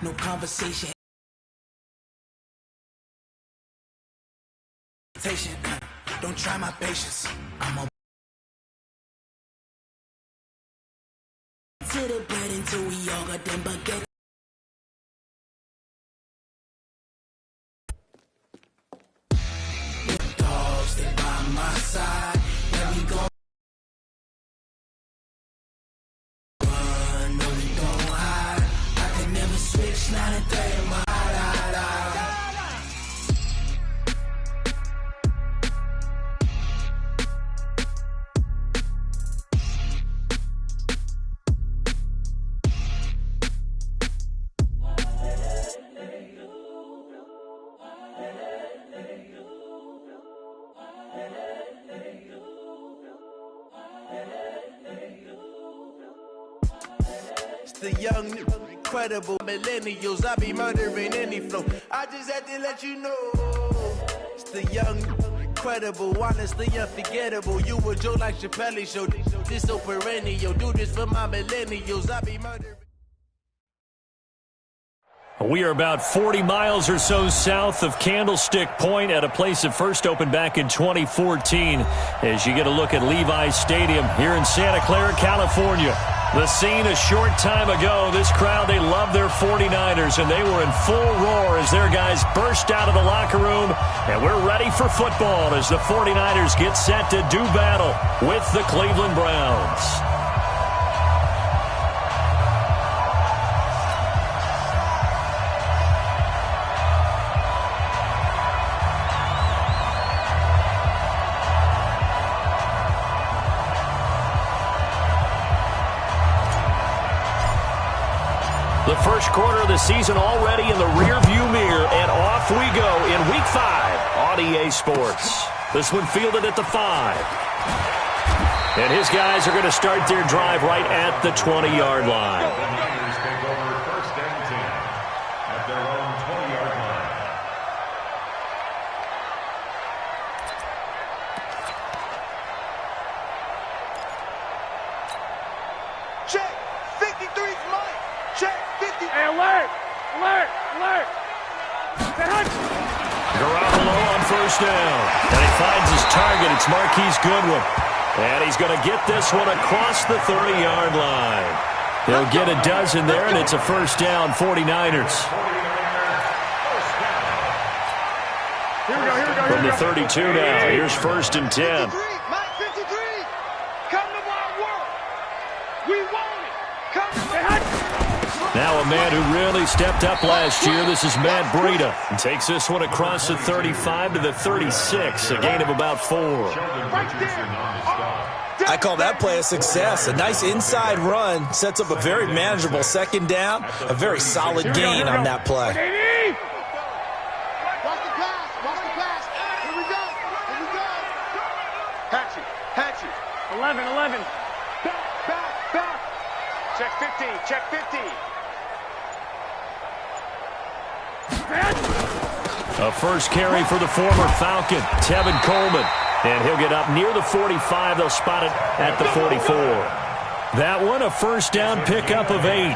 no conversation. Don't try my patience. I'm a to the bed until we all got them baguettes. Dogs, stay by my side. Let me go. Run, no, we don't hide. I can never switch 9 and 3 in my The young, incredible millennials, I be murdering any flow. I just had to let you know. It's the young, incredible, honestly unforgettable. You a Joe like Chappelle show. This so perennial. Do this for my millennials. I be murdering. We are about 40 miles or so south of Candlestick Point at a place that first opened back in 2014 as you get a look at Levi's Stadium here in Santa Clara, California. The scene a short time ago, this crowd, they love their 49ers, and they were in full roar as their guys burst out of the locker room, and we're ready for football as the 49ers get set to do battle with the Cleveland Browns. The first quarter of the season already in the rearview mirror, and off we go in Week 5 on EA Sports. This one fielded at the 5. And his guys are going to start their drive right at the 20-yard line. The Niners take over first and 10 at their own 20-yard line. Check, 53's mine. Check, 50. Hey, alert! Alert! Alert! Garoppolo on first down. And he finds his target. It's Marquise Goodwin. And he's going to get this one across the 30-yard line. He'll get a dozen there, and it's a first down, 49ers. From the 32 now, here's first and 10. Now a man who really stepped up last year. This is Matt Breida. And takes this one across the 35 to the 36, a gain of about 4. I call that play a success. A nice inside run sets up a very manageable second down. A very solid gain on that play. Watch the pass. Watch the pass. Here we go. Here we go. Hatchet. Hatchet. 11. Back. Check 50. Check 50. A first carry for the former Falcon, Tevin Coleman. And he'll get up near the 45. They'll spot it at the 44. That one, a first down pickup of 8.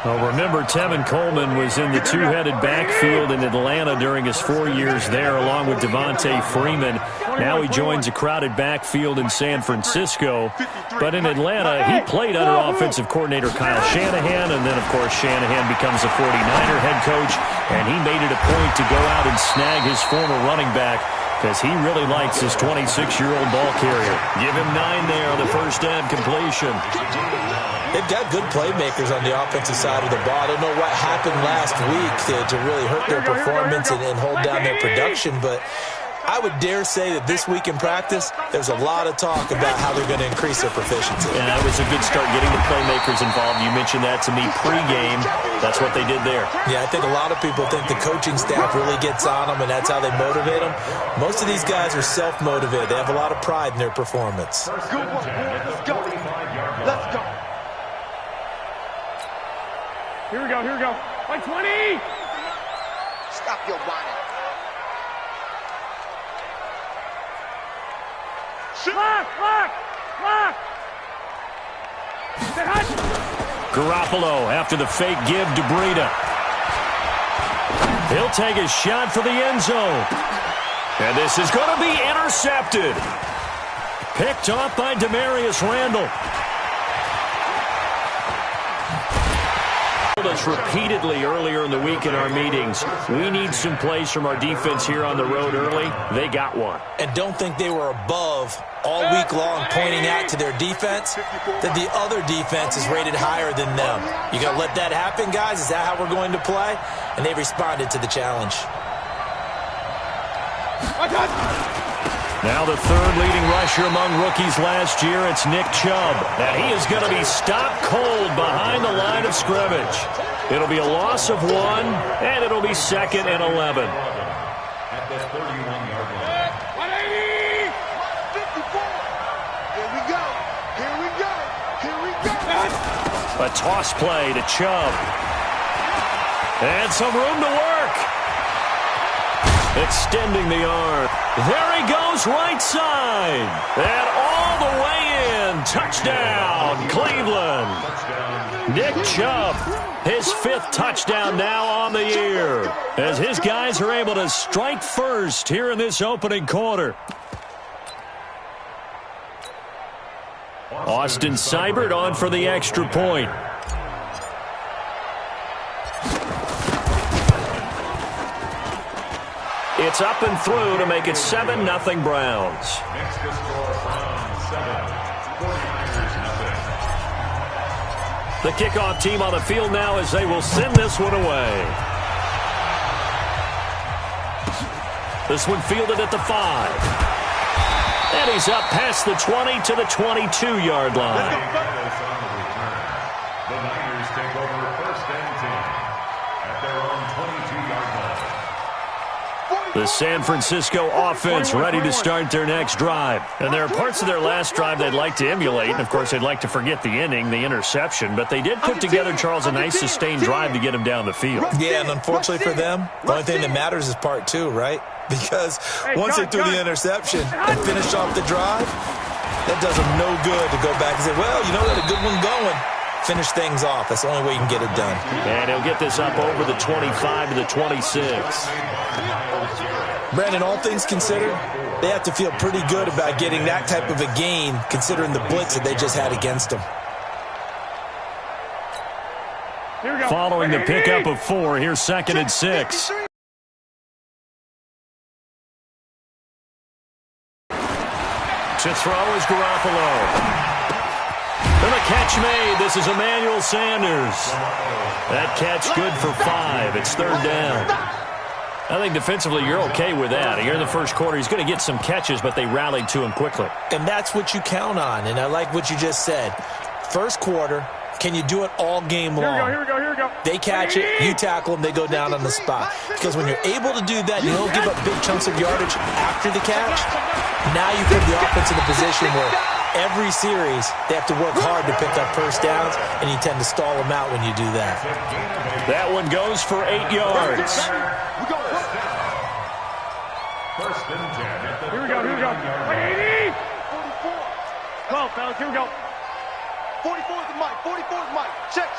Well, remember, Tevin Coleman was in the two-headed backfield in Atlanta during his 4 years there, along with Devontae Freeman. Now he joins a crowded backfield in San Francisco. But in Atlanta, he played under offensive coordinator Kyle Shanahan, and then, of course, Shanahan becomes a 49er head coach, and he made it a point to go out and snag his former running back because he really likes his 26-year-old ball carrier. Give him 9 there on the first down completion. They've got good playmakers on the offensive side of the ball. I don't know what happened last week to really hurt their performance and hold down their production, but I would dare say that this week in practice, there's a lot of talk about how they're going to increase their proficiency. Yeah, that was a good start getting the playmakers involved. You mentioned that to me pregame. That's what they did there. Yeah, I think a lot of people think the coaching staff really gets on them, and that's how they motivate them. Most of these guys are self-motivated. They have a lot of pride in their performance. Good one. Let's go. Let's go. Here we go. Like 20. Stop your body. Lock. Garoppolo after the fake give to Breida. He'll take a shot for the end zone. And this is going to be intercepted. Picked off by Demarius Randall. Us repeatedly earlier in the week in our meetings, we need some plays from our defense here on the road early. They got one. And don't think they were above all week long pointing out to their defense that the other defense is rated higher than them. You going to let that happen, guys? Is that how we're going to play? And they responded to the challenge. Now the third leading rusher among rookies last year, it's Nick Chubb. And he is going to be stopped cold behind the line of scrimmage. It'll be a loss of 1, and it'll be 2nd and 11. At the 31-yard line. 180! 54! Here we go! Here we go! Here we go! A toss play to Chubb. And some room to work. Extending the arm. There he goes, right side. And all the way in. Touchdown, Cleveland. Nick Chubb, his 5th touchdown now on the year, as his guys are able to strike first here in this opening quarter. Austin Seibert on for the extra point. It's up and through to make it 7-0 Browns. Next to score from 7. 49ers nothing. The kickoff team on the field now as they will send this one away. This one fielded at the 5. And he's up past the 20 to the 22-yard line. The Niners take over 1st and 10 at their own 22-yard line. The San Francisco offense ready to start their next drive. And there are parts of their last drive they'd like to emulate. And, of course, they'd like to forget the inning, the interception. But they did put together, Charles, a nice sustained drive to get him down the field. Yeah, and unfortunately for them, the only thing that matters is part 2, right? Because once they threw the interception and finished off the drive, that does them no good to go back and say, well, you know, we had a good one going. Finish things off. That's the only way you can get it done. And he'll get this up over the 25 to the 26. Brandon, all things considered, they have to feel pretty good about getting that type of a gain considering the blitz that they just had against them. Following the pickup of 4, here's 2nd and 6. To throw is Garoppolo. And the catch made. This is Emmanuel Sanders. That catch good for 5. It's 3rd down. I think defensively you're okay with that. Here in the first quarter, he's going to get some catches, but they rallied to him quickly. And that's what you count on, and I like what you just said. First quarter, can you do it all game long? Here we go. They catch it, you tackle them, they go down on the spot. Because when you're able to do that, you don't give up big chunks of yardage after the catch. Now you put the offense in a position where every series they have to work hard to pick up first downs, and you tend to stall them out when you do that. That one goes for 8 yards. First and 10 at the Here we go. 180! 44. 12, fellas, here we go. 44 is the mic. Check.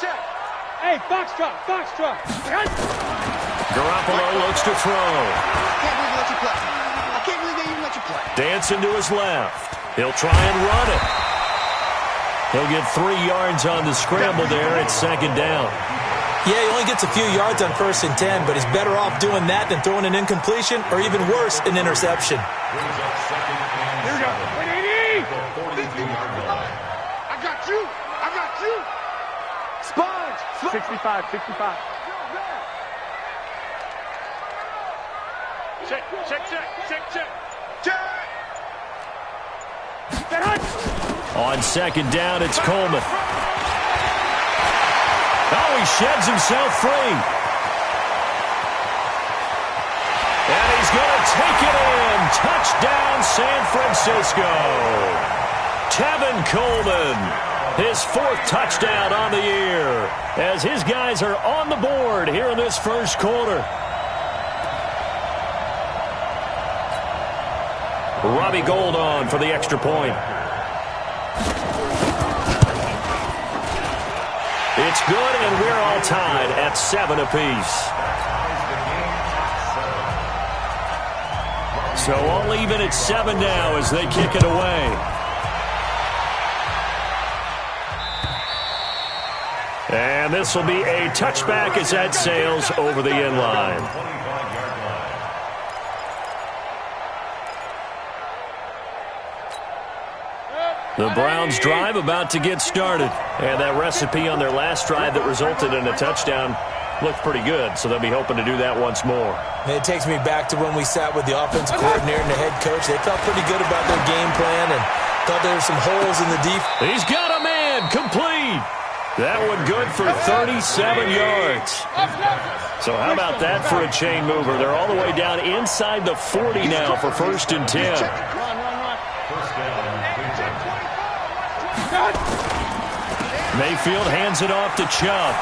Hey, Foxtrot. Garoppolo looks to throw. I can't believe they even let you play. Dancing to his left. He'll try and run it. He'll get 3 yards on the scramble there. It's 2nd down. Yeah, he only gets a few yards on 1st and 10, but he's better off doing that than throwing an incompletion or even worse, an interception. Here we go. 180! 42-yard line. I got you. Sponge. 65. Check. On 2nd down, it's Coleman. Oh, he sheds himself free. And he's going to take it in. Touchdown, San Francisco. Tevin Coleman, his 4th touchdown on the year, as his guys are on the board here in this first quarter. Robbie Gould on for the extra point. It's good, and we're all tied at 7 apiece. So all even at 7 now as they kick it away. And this will be a touchback as that sails over the end line. The Browns drive about to get started. And that recipe on their last drive that resulted in a touchdown looked pretty good, so they'll be hoping to do that once more. It takes me back to when we sat with the offensive coordinator and the head coach. They felt pretty good about their game plan and thought there were some holes in the defense. He's got a man complete. That one good for 37 yards. So how about that for a chain mover? They're all the way down inside the 40 now for 1st and 10. Mayfield hands it off to Chubb.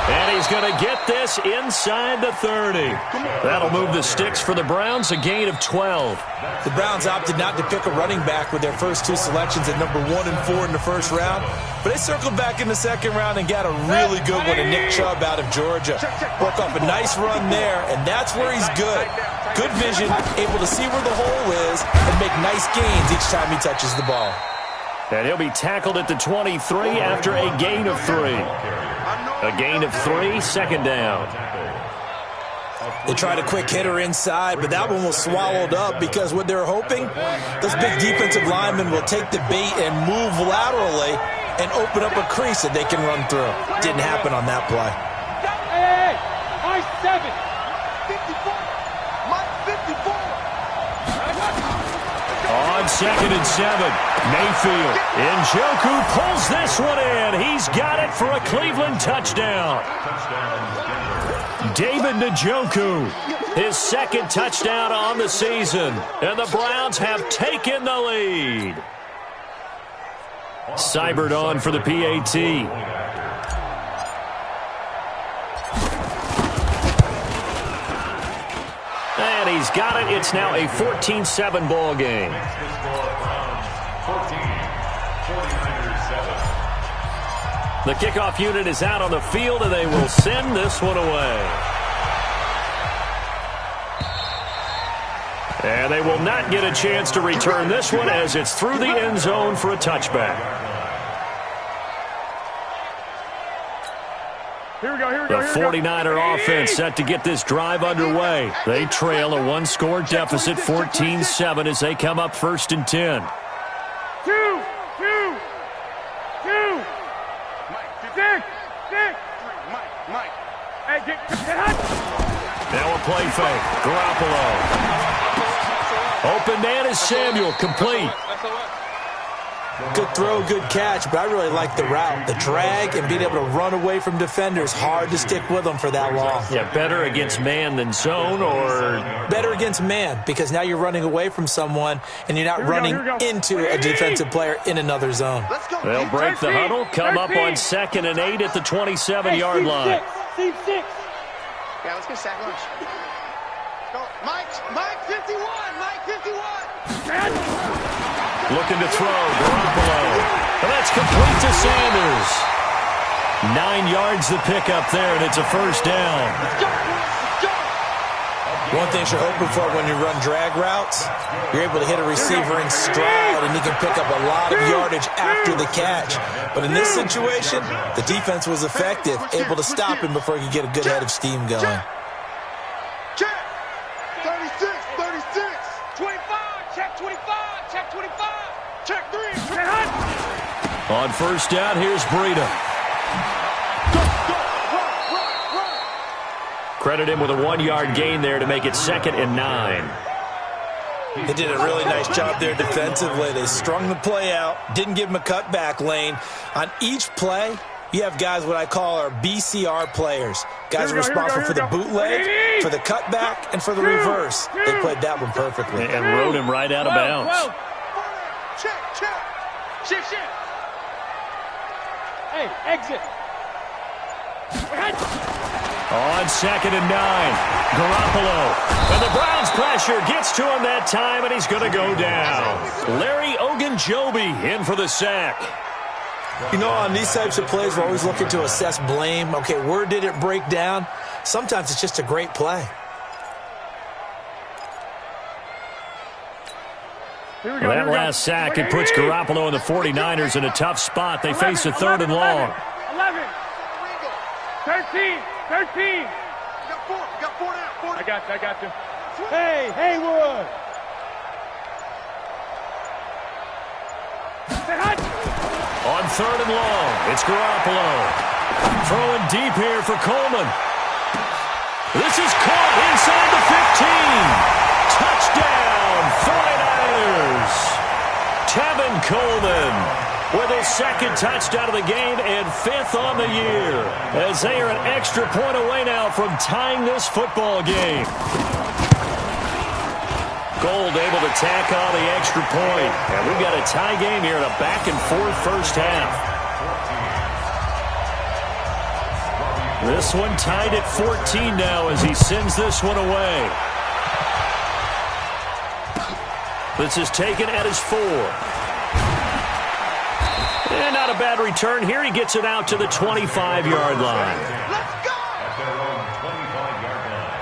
And he's going to get this inside the 30. That'll move the sticks for the Browns, a gain of 12. The Browns opted not to pick a running back with their first 2 selections at number 1 and 4 in the first round. But they circled back in the second round and got a really good one in Nick Chubb out of Georgia. Broke off a nice run there, and that's where he's good. Good vision, able to see where the hole is and make nice gains each time he touches the ball. And he'll be tackled at the 23 after a gain of 3. A gain of 3, 2nd down. They tried a quick hitter inside, but that one was swallowed up because what they're hoping, those big defensive linemen will take the bait and move laterally and open up a crease that they can run through. Didn't happen on that play. Hey, Mike 7. 54. Mike 54. On 2nd and 7, Mayfield. Njoku pulls this one in. He's got it for a Cleveland touchdown. David Njoku, his 2nd touchdown on the season. And the Browns have taken the lead. Seibert on for the PAT. And he's got it. It's now a 14-7 ball game. The kickoff unit is out on the field, and they will send this one away. And they will not get a chance to return this one as it's through the end zone for a touchback. The 49er offense set to get this drive underway. They trail a 1-score deficit, 14-7, as they come up 1st and 10. Now a play fake. Garoppolo. Open man is Samuel, complete. Good throw, good catch, but I really like the route. The drag and being able to run away from defenders, hard to stick with them for that long. Yeah, better against man than zone, or? Better against man, because now you're running away from someone and you're not running into a defensive player in another zone. They'll break the huddle, come up on 2nd and 8 at the 27-yard line. Yeah, let's get sack lunch. Go. Mike 51, Mike 51. Looking to throw, Garoppolo. And that's complete to Sanders. 9 yards the pickup there, and it's a 1st down. One thing you're hoping for when you run drag routes, you're able to hit a receiver in stride, and you can pick up a lot of yardage after the catch. But in this situation, the defense was effective, able to stop him before he could get a good head of steam going. Check. 36, 36. 25, check 25, check 25. Check 3. On 1st down, here's Breida. Credit him with a 1-yard gain there to make it 2nd and 9. They did a really nice job there defensively. They strung the play out, didn't give him a cutback lane. On each play, you have guys what I call our BCR players. Guys are responsible for the bootleg, for the cutback, and for the reverse. They played that one perfectly. And rode him right out of bounds. Check. Shift. Hey, exit. On 2nd and 9, Garoppolo. And the Browns pressure gets to him that time, and he's going to go down. Larry Ogunjobi in for the sack. You know, on these types of plays, we're always looking to assess blame. Okay, where did it break down? Sometimes it's just a great play. Well, that last sack, it puts Garoppolo and the 49ers in a tough spot. They face a 3rd and long. 11, 13. You got four now. I got you. Hey, Haywood. On 3rd and long, it's Garoppolo. Throwing deep here for Coleman. This is caught inside the 15. Touchdown, 49ers. Tevin Coleman with his 2nd touchdown of the game and 5th on the year, as they are an extra point away now from tying this football game. Gold able to tack on the extra point. And we've got a tie game here in a back-and-forth first half. This one tied at 14 now as he sends this one away. This is taken at his 4. And not a bad return here. He gets it out to the 25-yard line. Let's go! At their own 25-yard line.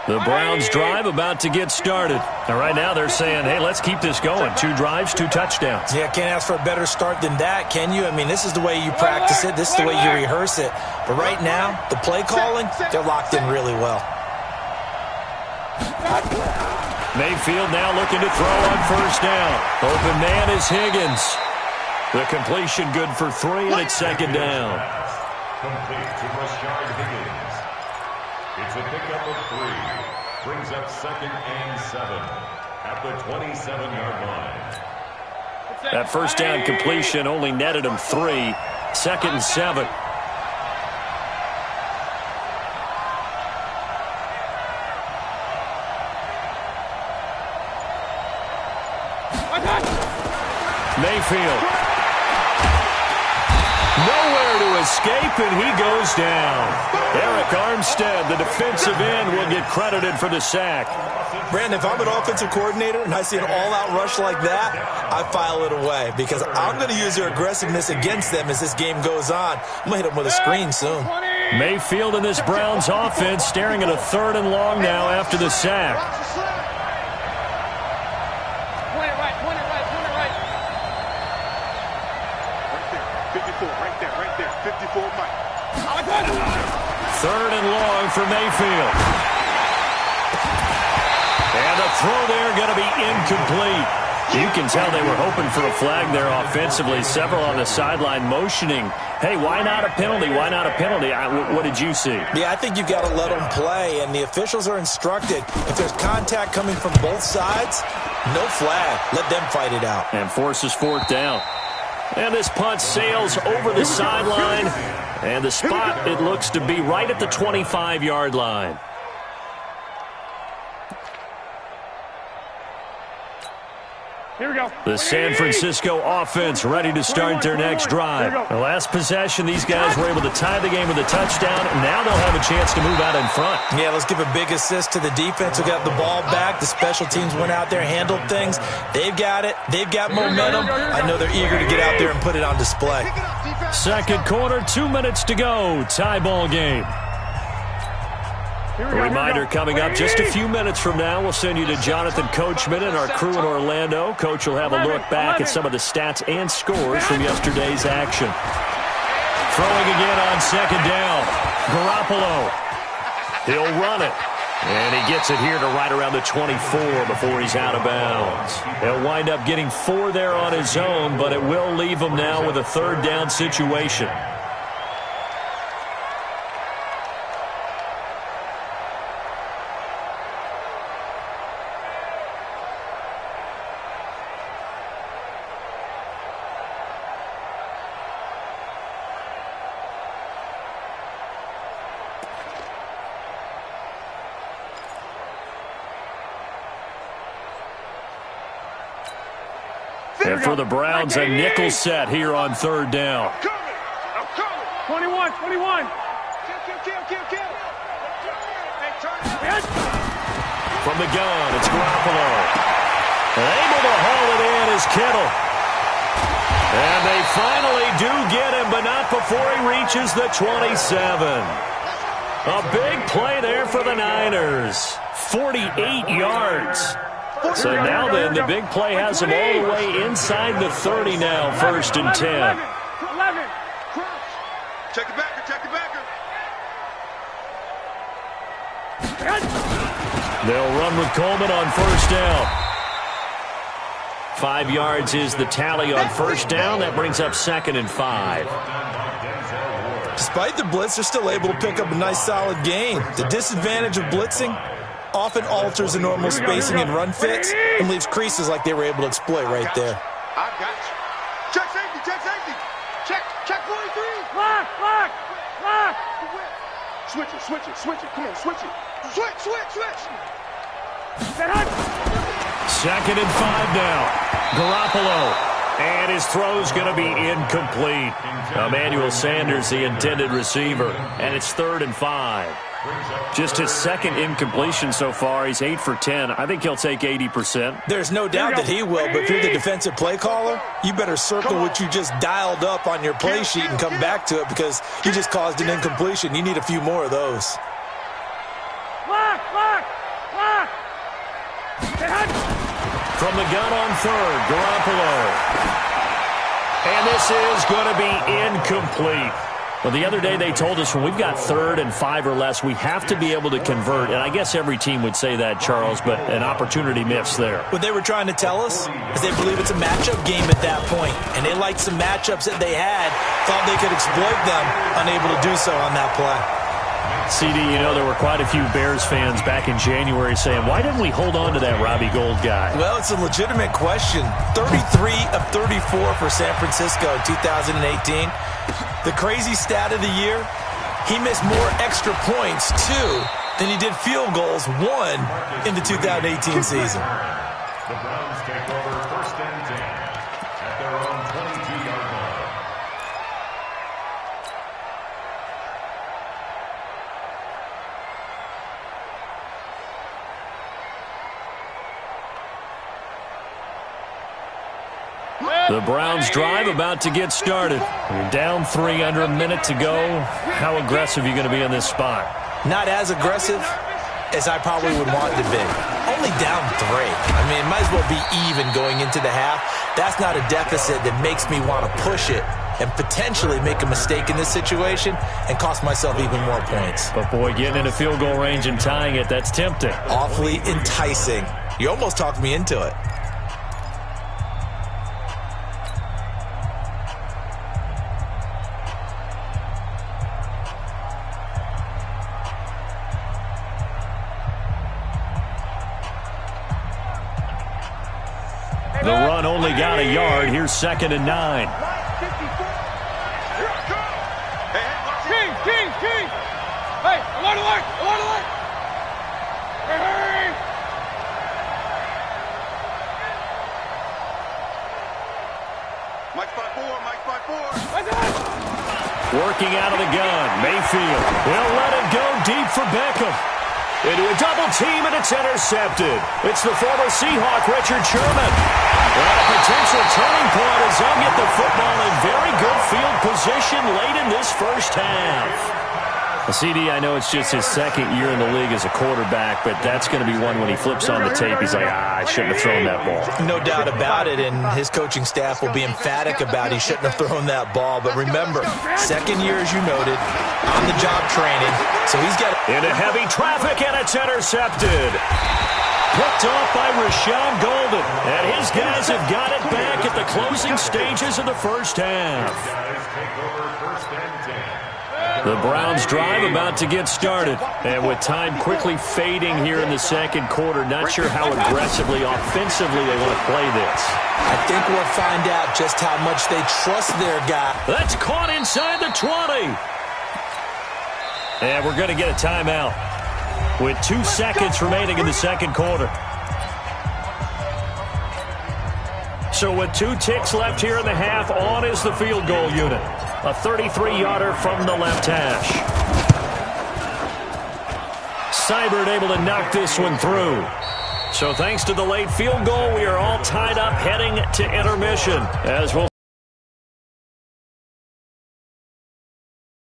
The Browns drive about to get started. And right now they're saying, hey, let's keep this going. 2 drives, 2 touchdowns. Yeah, can't ask for a better start than that, can you? I mean, this is the way you practice it. This is the way you rehearse it. But right now, the play calling, they're locked in really well. Mayfield now looking to throw on 1st down. Open man is Higgins. The completion good for 3, and it's 2nd down. Complete to Rashard Higgins. It's a pickup of 3. Brings up 2nd and 7 at the 27-yard line. That 1st down completion only netted him 3. 2nd and 7. Mayfield. Nowhere to escape, and he goes down. Eric Armstead, the defensive end, will get credited for the sack. Brandon, if I'm an offensive coordinator and I see an all-out rush like that, I file it away because I'm going to use their aggressiveness against them as this game goes on. I'm going to hit them with a screen soon. Mayfield and this Browns offense staring at a 3rd and long now after the sack. Point it right. 54, right there. 54, Mike. 3rd and long for Mayfield. And the throw there going to be incomplete. You can tell they were hoping for a flag there offensively. Several on the sideline motioning, hey, why not a penalty? Why not a penalty? What did you see? Yeah, I think you've got to let them play, and the officials are instructed. If there's contact coming from both sides, no flag. Let them fight it out. And forces 4th down. And this punt sails over the sideline. And the spot, it looks to be right at the 25-yard line. Here we go. The San Francisco offense ready to start their next drive. The last possession, these guys were able to tie the game with a touchdown, and now they'll have a chance to move out in front. Yeah, let's give a big assist to the defense who got the ball back. The special teams went out there, handled things. They've got it. They've got momentum. I know they're eager to get out there and put it on display. 2nd quarter, 2 minutes to go. Tie ball game. A reminder coming up just a few minutes from now. We'll send you to Jonathan Coachman and our crew in Orlando. Coach will have a look back at some of the stats and scores from yesterday's action. Throwing again on 2nd down. Garoppolo. He'll run it. And he gets it here to right around the 24 before he's out of bounds. He'll wind up getting 4 there on his own, but it will leave him now with a 3rd down situation. And for the Browns, a nickel set here on 3rd down. I'm coming. 21. Kill. From the gun, it's Garoppolo. Able to haul it in is Kittle. And they finally do get him, but not before he reaches the 27. A big play there for the Niners. 48 yards. So now then, the big play has him all the way inside the 30 now, 1st and 10. 11. Check the backer, check the backer. They'll run with Coleman on 1st down. 5 yards is the tally on 1st down. That brings up 2nd and 5. Despite the blitz, they're still able to pick up a nice, solid gain. The disadvantage of blitzing often alters the normal spacing and run fits and leaves creases like they were able to exploit right there. I got you. Check safety, check safety. Check 43. Lock. Switch it. Come on, switch it. Switch. 2nd and 5 now. Garoppolo. And his throw's going to be incomplete. Emmanuel Sanders, the intended receiver. And it's 3rd and 5. Just his 2nd incompletion so far. He's 8 for 10. I think he'll take 80%. There's no doubt that he will, but if you're the defensive play caller, you better circle what you just dialed up on your play sheet and come back to it because you just caused an incompletion. You need a few more of those. Lock. From the gun on 3rd, Garoppolo. And this is going to be incomplete. Well, the other day they told us when we've got 3rd and 5 or less, we have to be able to convert. And I guess every team would say that, Charles, but an opportunity missed there. What they were trying to tell us is they believe it's a matchup game at that point. And they liked some matchups that they had, thought they could exploit them, unable to do so on that play. CD, you know, there were quite a few Bears fans back in January saying, why didn't we hold on to that Robbie Gould guy? Well, it's a legitimate question. 33 of 34 for San Francisco in 2018. The crazy stat of the year, he missed more extra points, 2, than he did field goals, 1, in the 2018 season. The Browns take over 1st and 10 at their own 22-yard line. The Browns drive about to get started. You're down 3 under a minute to go. How aggressive are you going to be in this spot? Not as aggressive as I probably would want to be. Only down 3. I mean, it might as well be even going into the half. That's not a deficit that makes me want to push it and potentially make a mistake in this situation and cost myself even more points. But, boy, getting into field goal range and tying it, that's tempting. Awfully enticing. You almost talked me into it. The run only got a yard. Here's 2nd and 9. King. Hey, alert. Hey. Mike 5-4. Working out of the gun. Mayfield will let it go deep for Beckham. Into a double team, and it's intercepted. It's the former Seahawk, Richard Sherman. Well, a potential turning point as they'll get the football in very good field position late in this 1st half. CD, I know it's just his 2nd year in the league as a quarterback, but that's going to be one when he flips on the tape, he's like, I shouldn't have thrown that ball. No doubt about it, and his coaching staff will be emphatic about he shouldn't have thrown that ball. But remember, 2nd year, as you noted, on-the-job training, so he's got into heavy traffic, and it's intercepted. Picked off by Rashawn Golden, and his guys have got it back at the closing stages of the 1st half. The Browns drive about to get started, and with time quickly fading here in the 2nd quarter, not sure how aggressively, offensively they want to play this. I think we'll find out just how much they trust their guy. That's caught inside the 20. And we're going to get a timeout with 2 seconds remaining in the 2nd quarter. So with 2 ticks left here in the half, on is the field goal unit. A 33-yarder from the left hash. Seibert able to knock this one through. So thanks to the late field goal, we are all tied up heading to intermission as we'll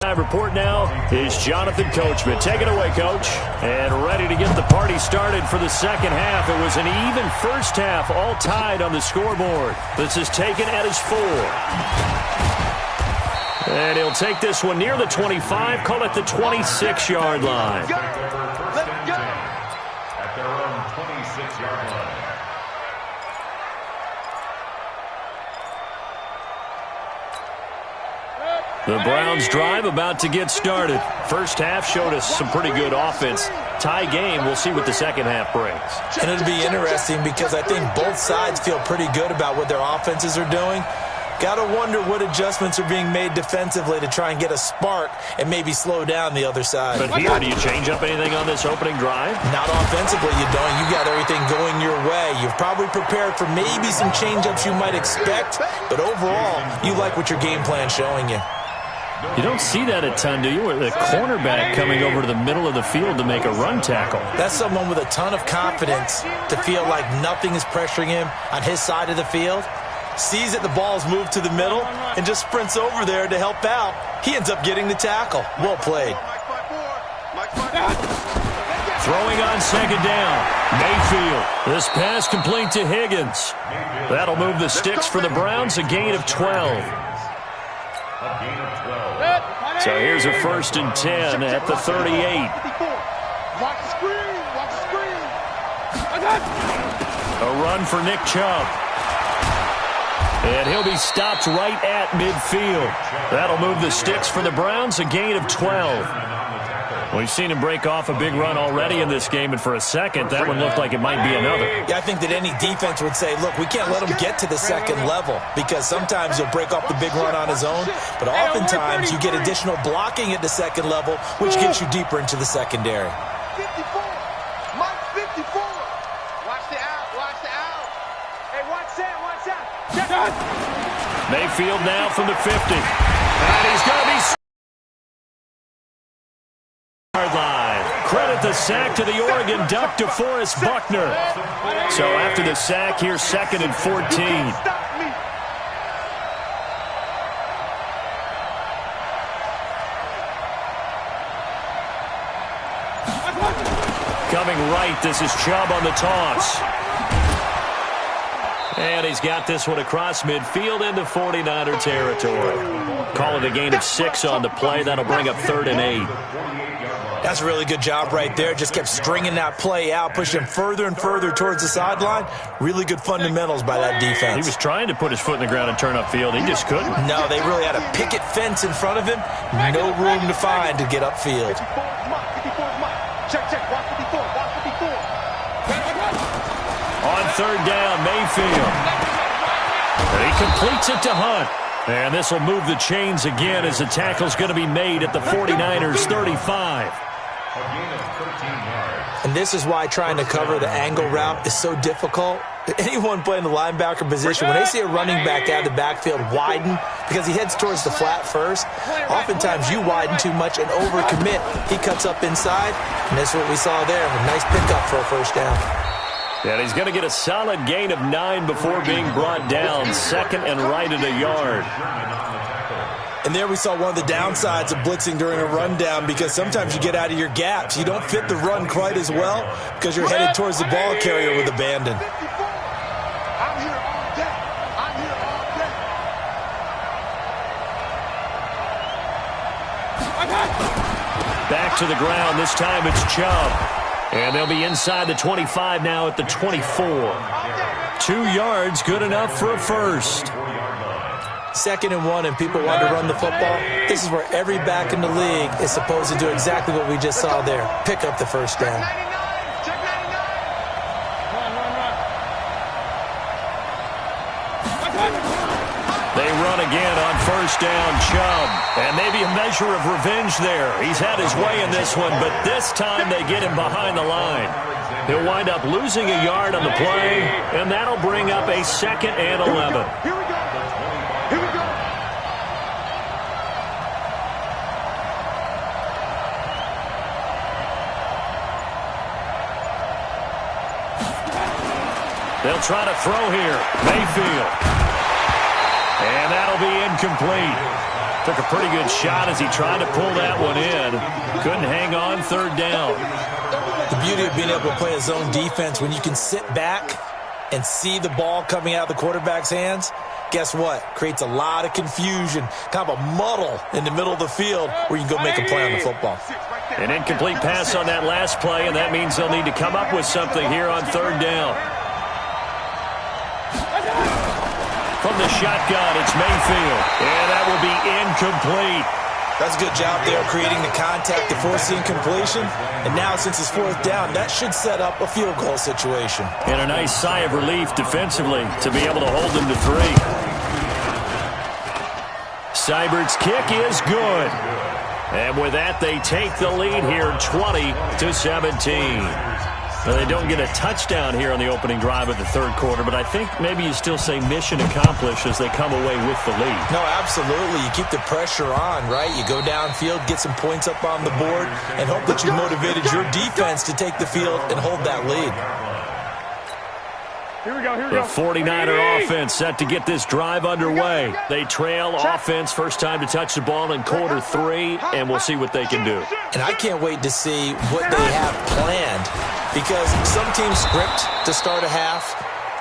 halftime report now is Jonathan Coachman. Take it away, Coach. And ready to get the party started for the second half. It was an even first half, all tied on the scoreboard. This is taken at his 4. And he'll take this one near the 25, call it the 26-yard line. At their own 26-yard line. The Browns drive about to get started. First half showed us some pretty good offense. Tie game, we'll see what the second half brings. And it'll be interesting because I think both sides feel pretty good about what their offenses are doing. Got to wonder what adjustments are being made defensively to try and get a spark and maybe slow down the other side. But here, do you change up anything on this opening drive? Not offensively, you don't. You got everything going your way. You've probably prepared for maybe some change-ups you might expect, but overall, you like what your game plan's showing you. You don't see that a ton, do you? With a cornerback coming over to the middle of the field to make a run tackle. That's someone with a ton of confidence to feel like nothing is pressuring him on his side of the field. Sees that the ball's moved to the middle and just sprints over there to help out. He ends up getting the tackle. Well played. Throwing on second down. Mayfield. This pass complete to Higgins. That'll move the sticks for the Browns, a gain of 12. So here's a 1st and 10 at the 38. Watch the screen. Watch the screen. A run for Nick Chubb. And he'll be stopped right at midfield. That'll move the sticks for the Browns, a gain of 12. We've seen him break off a big run already in this game, and for a second, that one looked like it might be another. Yeah, I think that any defense would say, look, we can't let him get to the second level because sometimes he'll break off the big run on his own, but oftentimes you get additional blocking at the second level, which gets you deeper into the secondary. 54. Mike 54. Watch the out. Watch the out. Hey, watch that. Watch that. Mayfield now from the 50. And he's going to be line. Credit the sack to the Oregon Duck, DeForest Buckner. So after the sack, here's 2nd and 14. Coming right, this is Chubb on the toss. And he's got this one across midfield into 49er territory. Call it a gain of 6 on the play. That'll bring up 3rd and 8. That's a really good job right there. Just kept stringing that play out, pushing him further and further towards the sideline. Really good fundamentals by that defense. He was trying to put his foot in the ground and turn upfield. He just couldn't. No, they really had a picket fence in front of him. No room to find to get upfield. Check. Watch 54. Watch 54. On 3rd down, Mayfield. And he completes it to Hunt. And this will move the chains again as the tackle's going to be made at the 49ers 35. And this is why trying to cover the angle route is so difficult. Anyone playing the linebacker position, when they see a running back out of the backfield widen because he heads towards the flat first, oftentimes you widen too much and overcommit. He cuts up inside, and that's what we saw there. A nice pickup for a 1st down. And he's going to get a solid gain of 9 before being brought down. 2nd and right at a yard. And there we saw one of the downsides of blitzing during a rundown because sometimes you get out of your gaps. You don't fit the run quite as well because you're headed towards the ball carrier with abandon. I'm here all day. I'm here all day. Back to the ground. This time it's Chubb. And they'll be inside the 25 now at the 24. 2 yards, good enough for a first. 2nd and 1 and people want to run the football. This is where every back in the league is supposed to do exactly what we just saw there. Pick up the 1st down. Check 99. They run again on 1st down, Chubb. And maybe a measure of revenge there. He's had his way in this one, but this time they get him behind the line. He'll wind up losing a yard on the play, and that'll bring up a 2nd and 11. Here we go. Here we go. They'll try to throw here. Mayfield. And that'll be incomplete. Took a pretty good shot as he tried to pull that one in. Couldn't hang on third down. The beauty of being able to play a zone defense when you can sit back and see the ball coming out of the quarterback's hands, guess what? Creates a lot of confusion, kind of a muddle in the middle of the field where you can go make a play on the football. An incomplete pass on that last play, and that means they'll need to come up with something here on third down. From the shotgun, it's Mayfield, and that will be incomplete. That's a good job there creating the contact to force the incompletion. And now, since it's fourth down, that should set up a field goal situation. And a nice sigh of relief defensively to be able to hold them to 3. Seibert's kick is good. And with that, they take the lead here 20-17. Now, they don't get a touchdown here on the opening drive of the third quarter, but I think maybe you still say mission accomplished as they come away with the lead. No, absolutely. You keep the pressure on, right? You go downfield, get some points up on the board, and hope that you motivated your defense to take the field and hold that lead. Here we go. The 49er offense set to get this drive underway. They trail offense first time to touch the ball in quarter 3, and we'll see what they can do. And I can't wait to see what they have planned, because some teams script to start a half.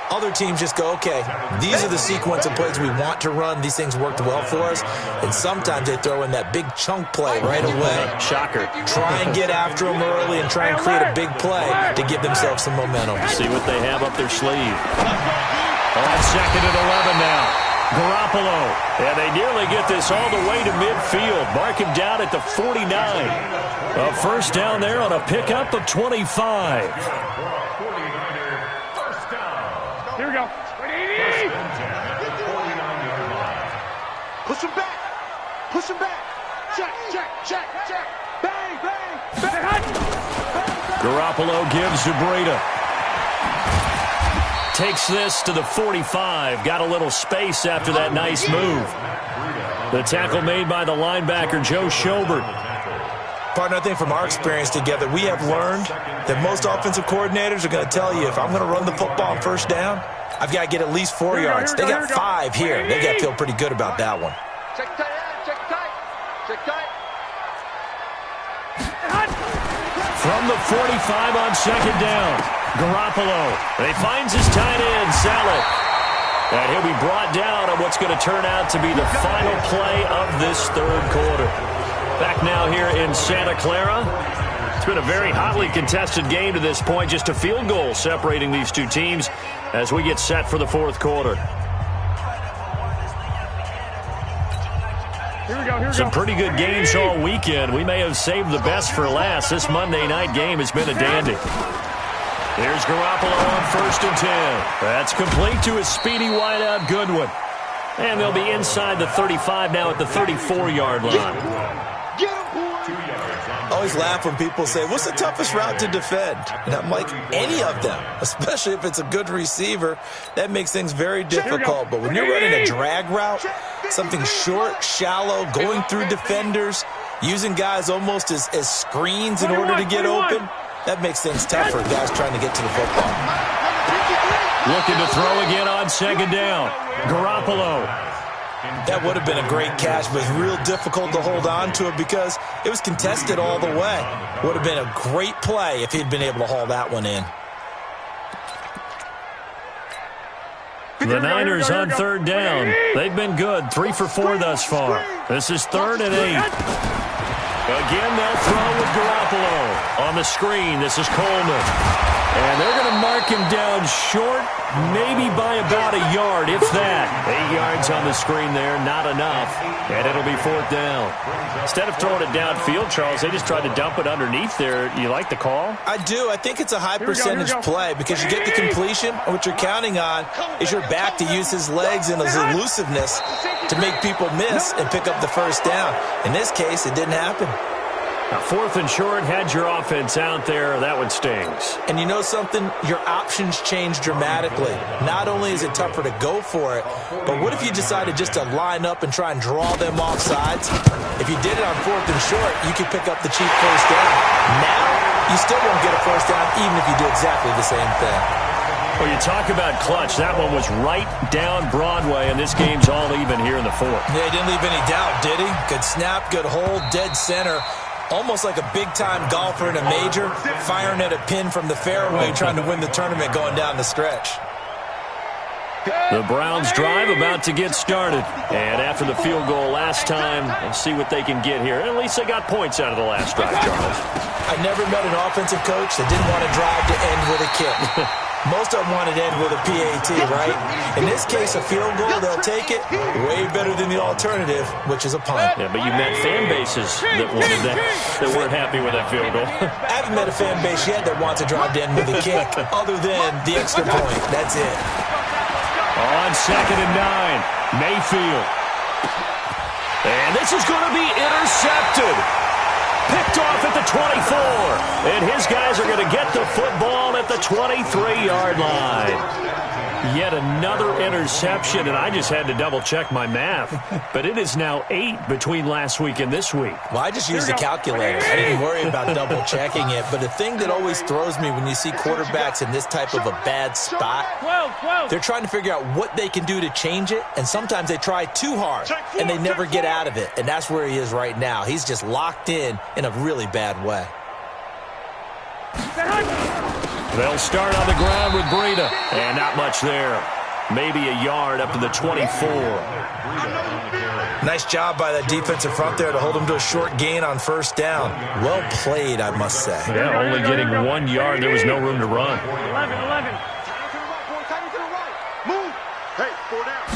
Other teams just go, okay, these are the sequence of plays we want to run. These things worked well for us. And sometimes they throw in that big chunk play right away. Shocker. Try and get after them early and try and create a big play to give themselves some momentum. See what they have up their sleeve. On second and 11 now. Garoppolo. And they nearly get this all the way to midfield. Mark him down at the 49. A first down there on a pickup of 25. Here we go. Push him back. Push him back. Check. Bang, bang, bang. Garoppolo gives to Breida. Takes this to the 45. Got a little space after that nice move. The tackle made by the linebacker, Joe Schobert. Partner, I think from our experience together, we have learned that most offensive coordinators are going to tell you, if I'm going to run the football on first down, I've got to get at least 4 yards. They got 5 here. They got to feel pretty good about that one. Check tight, check tight, check tight. From the 45 on second down, Garoppolo. And he finds his tight end, Saleh. And he'll be brought down on what's going to turn out to be the final play of this third quarter. Back now here in Santa Clara. It's been a very hotly contested game to this point. Just a field goal separating these two teams as we get set for the fourth quarter. Here we go. Some pretty good games all weekend. We may have saved the best for last. This Monday night game has been a dandy. Here's Garoppolo on first and 10. That's complete to his speedy wideout Goodwin. And they'll be inside the 35 now at the 34-yard line. I always laugh when people say, what's the toughest route to defend? And I'm like, any of them, especially if it's a good receiver. That makes things very difficult. But when you're running a drag route, something short, shallow, going through defenders, using guys almost as screens in order to get open, that makes things tougher, guys trying to get to the football. Looking to throw again on second down. Garoppolo. That would have been a great catch, but real difficult to hold on to it because it was contested all the way. Would have been a great play if he'd been able to haul that one in. The Niners on third down. They've been good, 3 for 4 thus far. This is 3rd and 8. Again, they'll throw with Garoppolo. On the screen, this is Coleman. And they're going to mark him down short, maybe by about a yard, if that. 8 yards on the screen there, not enough. And it'll be 4th down. Instead of throwing it downfield, Charles, they just tried to dump it underneath there. You like the call? I do. I think it's a high percentage play because you get the completion, and what you're counting on is your back to use his legs and his elusiveness to make people miss and pick up the first down. In this case, it didn't happen. Now, 4th and short, had your offense out there. That one stings. And you know something? Your options change dramatically. Not only is it tougher to go for it, but what if you decided just to line up and try and draw them off sides? If you did it on 4th and short, you could pick up the cheap first down. Now, you still won't get a first down even if you do exactly the same thing. Well, you talk about clutch. That one was right down Broadway, and this game's all even here in the fourth. Yeah, he didn't leave any doubt, did he? Good snap, good hold, dead center. Almost like a big-time golfer in a major, firing at a pin from the fairway, trying to win the tournament going down the stretch. The Browns drive about to get started. And after the field goal last time, we'll see what they can get here. At least they got points out of the last drive, Charles. I never met an offensive coach that didn't want to drive to end with a kick. Most of them want to end with a PAT, right? In this case, a field goal, they'll take it. Way better than the alternative, which is a punt. Yeah, but you met fan bases that wanted that weren't happy with that field goal. I haven't met a fan base yet that wants to drive to end with a kick, other than the extra point. That's it. On 2nd and 9, Mayfield. And this is going to be intercepted. Picked off at the 24. And his guys are going to get the football at the 23-yard line. Yet another interception, and I just had to double-check my math. But it is now 8 between last week and this week. Well, I just used a calculator. I didn't worry about double-checking it. But the thing that always throws me when you see quarterbacks in this type of a bad spot, they're trying to figure out what they can do to change it, and sometimes they try too hard, and they never get out of it. And that's where he is right now. He's just locked in a really bad way. They'll start on the ground with Breida, and not much there. Maybe a yard up to the 24. Nice job by that defensive front there to hold him to a short gain on first down. Well played, I must say. Yeah, only getting 1 yard. There was no room to run. 11. Move. Hey, 4 down.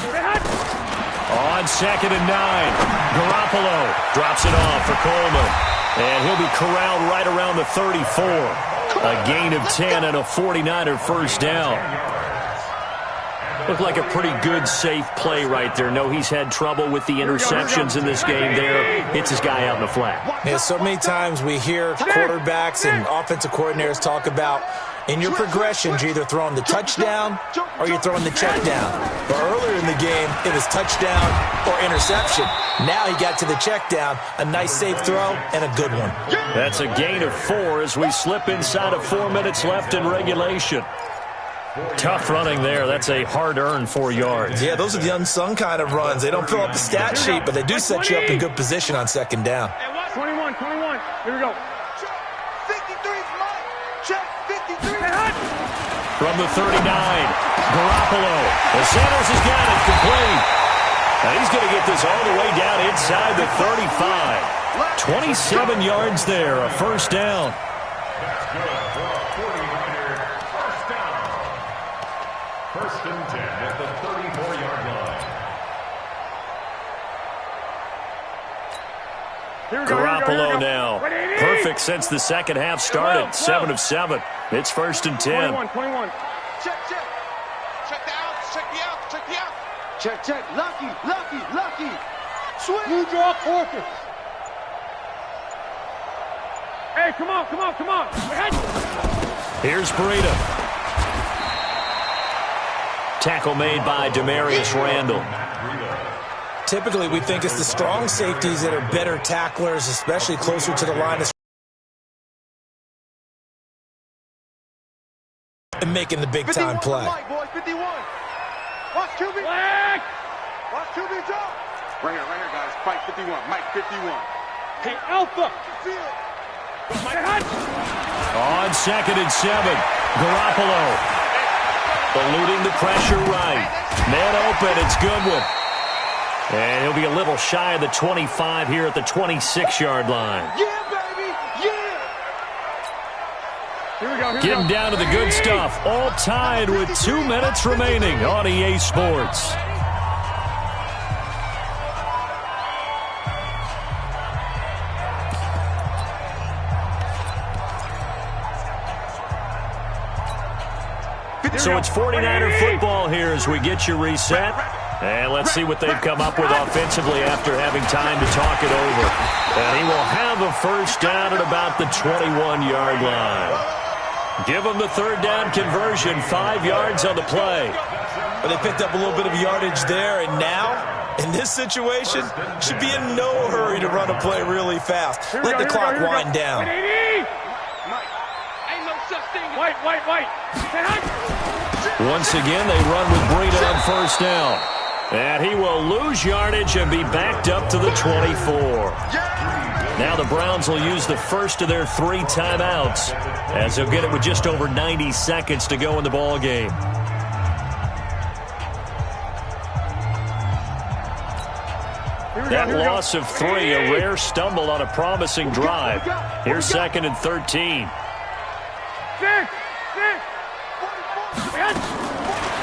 On 2nd and 9, Garoppolo drops it off for Coleman. And he'll be corralled right around the 34. A gain of 10 and a 49er first down. Looked like a pretty good, safe play right there. No, he's had trouble with the interceptions in this game there. Hits his guy out in the flat. Yeah, so many times we hear quarterbacks and offensive coordinators talk about in your progressions, you're either throwing the touchdown or you're throwing the check down. But earlier in the game, it was touchdown or interception. Now he got to the check down, a nice safe throw, and a good one. That's a gain of 4 as we slip inside of 4 minutes left in regulation. Tough running there. That's a hard-earned 4 yards. Yeah, those are the unsung kind of runs. They don't fill up the stat sheet, but they do set you up in good position on second down. 21. Here we go. 53 Mike. Check 53. From the 39, Garoppolo. The Sanders has got it complete. And he's going to get this all the way down inside the 35. 27 yards there, a first down. That's good for a 49er first down. First and 10 at the 34-yard line. Garoppolo now. Perfect since the second half started. 7 of 7. It's first and 10. 21. Check. Check the out. Check the out. Check. Lucky. Swing. You draw quarter. Hey, come on. Here's Breida. Tackle made by Demarius Randall. Typically, we think it's the strong safeties that are better tacklers, especially closer to the line of and making the big-time play. Boys, 51. Watch QB. Watch QB drop. Right here, guys. Mike 51. Mike 51. Hey, Alpha. On 2nd and 7, Garoppolo. Eluding the pressure right. Man open, it's Goodwin. And he'll be a little shy of the 25 here at the 26-yard line. Yeah, baby. Yeah. Here we go. Getting down to the good stuff. All tied with 2 minutes remaining on EA Sports. So it's 49er football here as we get you reset. And let's see what they've come up with offensively after having time to talk it over. And he will have a first down at about the 21-yard line. Give him the third down conversion, 5 yards on the play. But they picked up a little bit of yardage there, and now, in this situation, should be in no hurry to run a play really fast. Let the clock wind down. Mike, ain't no such thing. White. Once again, they run with Breida on first down. And he will lose yardage and be backed up to the 24. Now the Browns will use the first of their 3 timeouts, as they'll get it with just over 90 seconds to go in the ball game. That loss of 3, a rare stumble on a promising drive. Here's 2nd and 13.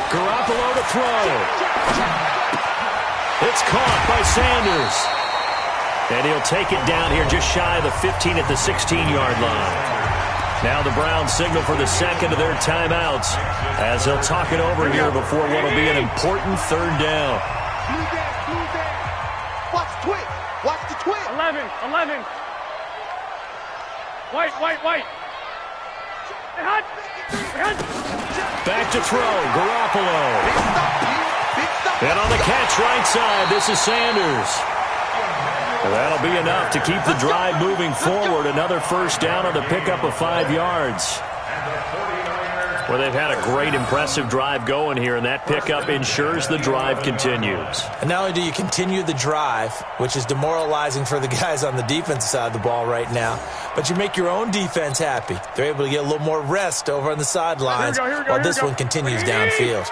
Garoppolo to throw. It's caught by Sanders. And he'll take it down here just shy of the 15 at the 16-yard line. Now the Browns signal for the second of their timeouts, as they'll talk it over here before what will be an important 3rd down. Watch the twitch. Watch the twitch. 11. White. Back to throw, Garoppolo. And on the catch right side, this is Sanders. Well, that'll be enough to keep the drive moving forward. Another first down on the pickup of 5 yards. Well, they've had a great, impressive drive going here, and that pickup ensures the drive continues. And not only do you continue the drive, which is demoralizing for the guys on the defensive side of the ball right now, but you make your own defense happy. They're able to get a little more rest over on the sidelines while this one continues downfield.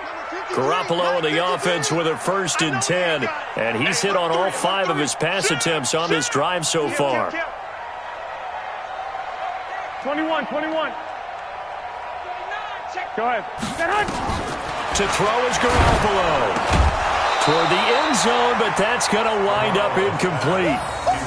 Garoppolo on the offense with a 1st and 10, and he's hit on all 5 of his pass attempts on this drive so far. 21. Go ahead. To throw is Garoppolo. Toward the end zone, but that's going to wind up incomplete.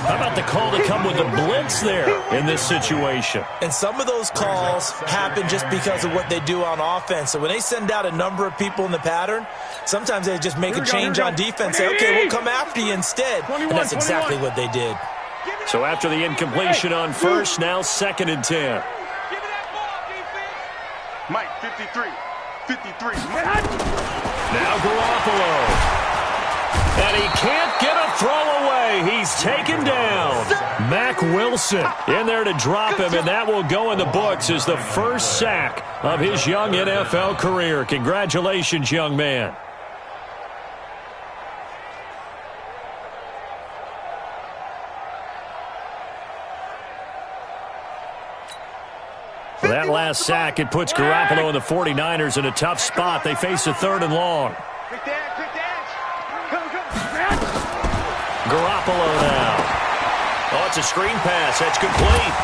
How about the call to come with the blitz there in this situation? And some of those calls happen just because of what they do on offense. So when they send out a number of people in the pattern, sometimes they just make a change on defense. Say, okay, we'll come after you instead. And that's exactly what they did. So after the incompletion on first, now 2nd and 10. Mike, 53. Now Garoppolo. And he can't get a throw away. He's taken down. Mack Wilson in there to drop him, and that will go in the books as the first sack of his young NFL career. Congratulations, young man. For that last sack, it puts Garoppolo and the 49ers in a tough spot. They face a 3rd and long. Quick dash. Come. Garoppolo now. Oh, it's a screen pass. That's complete.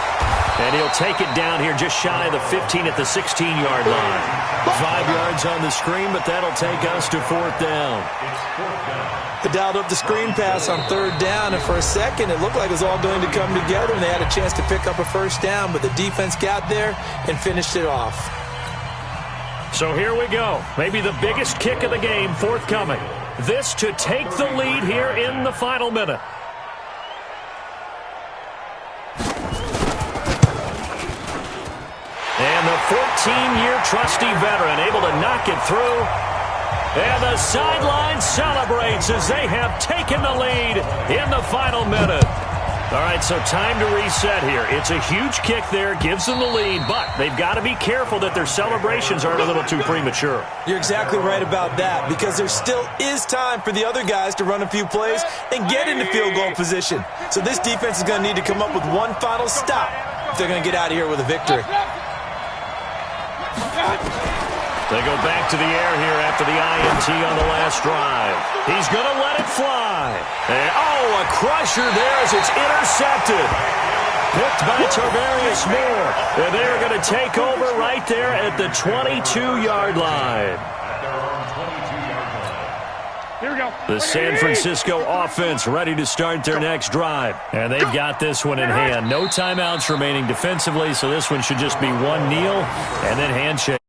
And he'll take it down here just shy of the 15 at the 16-yard line. 5 yards on the screen, but that'll take us to 4th down. They dialed up the screen pass on 3rd down, and for a second it looked like it was all going to come together, and they had a chance to pick up a first down, but the defense got there and finished it off. So here we go. Maybe the biggest kick of the game forthcoming. This to take the lead here in the final minute. And the 14-year trusty veteran able to knock it through. And the sideline celebrates as they have taken the lead in the final minute. All right, so time to reset here. It's a huge kick there, gives them the lead, but they've got to be careful that their celebrations aren't a little too premature. You're exactly right about that, because there still is time for the other guys to run a few plays and get into field goal position. So this defense is going to need to come up with one final stop if they're going to get out of here with a victory. They go back to the air here after the INT on the last drive. He's going to let it fly. And, a crusher there as it's intercepted. Picked by Tarvarius Moore. And they're going to take over right there at the 22-yard line. Here we go. The San Francisco offense ready to start their next drive. And they've got this one in hand. No timeouts remaining defensively, so this one should just be one kneel and then handshake.